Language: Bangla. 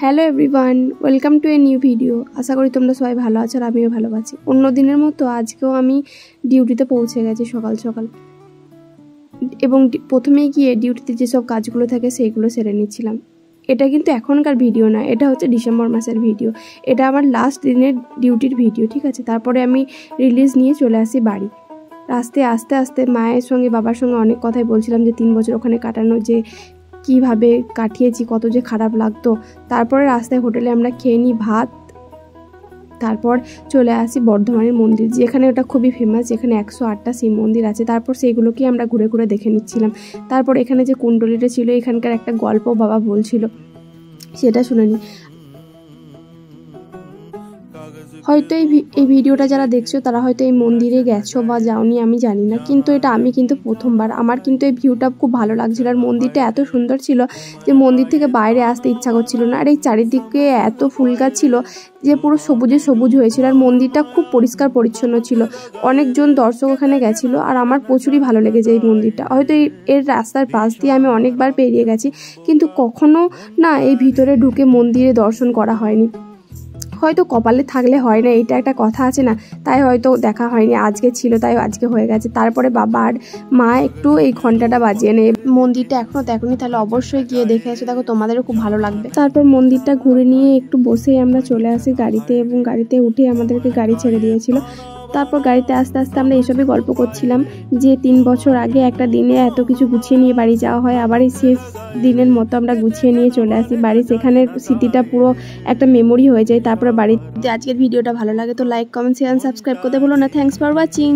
Hello everyone, welcome to a new video. আশা করি তোমরা সবাই ভালো আছো আর আমিও ভালো আছি। অন্য দিনের মতো আজকেও আমি ডিউটিতে পৌঁছে গেছি সকাল সকাল, এবং প্রথমেই গিয়ে ডিউটিতে যেসব কাজগুলো থাকে সেইগুলো সেরে নিচ্ছিলাম। এটা কিন্তু এখনকার ভিডিও না, এটা হচ্ছে ডিসেম্বর মাসের ভিডিও। এটা আমার লাস্ট দিনের ডিউটির ভিডিও, ঠিক আছে। তারপরে আমি রিলিজ নিয়ে চলে আসি বাড়ি। রাস্তায় আস্তে আস্তে মায়ের সঙ্গে বাবার সঙ্গে অনেক কথাই বলছিলাম, যে 3 বছর ওখানে কাটানো, যে কীভাবে কাটিয়েছি, কত যে খারাপ লাগতো। তারপরে রাস্তায় হোটেলে আমরা খেয়ে নিই ভাত, তারপর চলে আসি বর্ধমানের মন্দির, যেখানে ওটা খুবই ফেমাস, যেখানে 108টা শিব মন্দির আছে। তারপর সেইগুলোকেই আমরা ঘুরে ঘুরে দেখে নিচ্ছিলাম। তারপর এখানে যে কুণ্ডলীটা ছিল, এখানকার একটা গল্প বাবা বলছিল, সেটা শুনে নিই। হয়তো এই ভিডিওটা যারা দেখছো তারা হয়তো এই মন্দিরে গেছো বা যাওনি, আমি জানি না, কিন্তু আমি কিন্তু প্রথমবার। আমার কিন্তু এই ভিউটা খুব ভালো লাগছিল, আর মন্দিরটা এত সুন্দর ছিল যে মন্দির থেকে বাইরে আসতে ইচ্ছা করছিল না। আর এই চারিদিকে এত ফুল গাছ ছিল যে পুরো সবুজে সবুজ হয়েছিল, আর মন্দিরটা খুব পরিষ্কার পরিচ্ছন্ন ছিল। অনেকজন দর্শক ওখানে গেছিলো, আর আমার প্রচুরই ভালো লেগেছে এই মন্দিরটা। হয়তো এর রাস্তার পাশ দিয়ে আমি অনেকবার পেরিয়ে গেছি, কিন্তু কখনো না এই ভিতরে ঢুকে মন্দিরে দর্শন করা হয়নি। হয়তো কপালে থাকলে হয় না, এইটা একটা কথা আছে না, তাই হয়তো দেখা হয়নি। আজকে ছিল তাই আজকে হয়ে গেছে। তারপরে বাবা আর মা একটু এই ঘন্টাটা বাজিয়ে নেয়। মন্দিরটা এখনও দেখোনি, তাহলে অবশ্যই গিয়ে দেখে এসো, দেখো তোমাদেরও খুব ভালো লাগবে। তারপর মন্দিরটা ঘুরে নিয়ে একটু বসেই আমরা চলে আসি গাড়িতে, এবং গাড়িতে উঠে আমাদেরকে গাড়ি ছেড়ে দিয়েছিল। তারপর গাড়িতে আস্তে আস্তে আমরা এসবই গল্প করছিলাম, যে 3 বছর আগে একটা দিনে এত কিছু গুছিয়ে নিয়ে বাড়ি যাওয়া হয়, আবার এই শেষ দিনের মতো আমরা গুছিয়ে নিয়ে চলে আসি বাড়ি। সেখানের স্মৃতিটা পুরো একটা মেমোরি হয়ে যায়। তারপরে বাড়িতে আজকের ভিডিওটা ভালো লাগে তো লাইক, কমেন্ট, শেয়ার, সাবস্ক্রাইব করতে ভুলো না। Thanks for watching.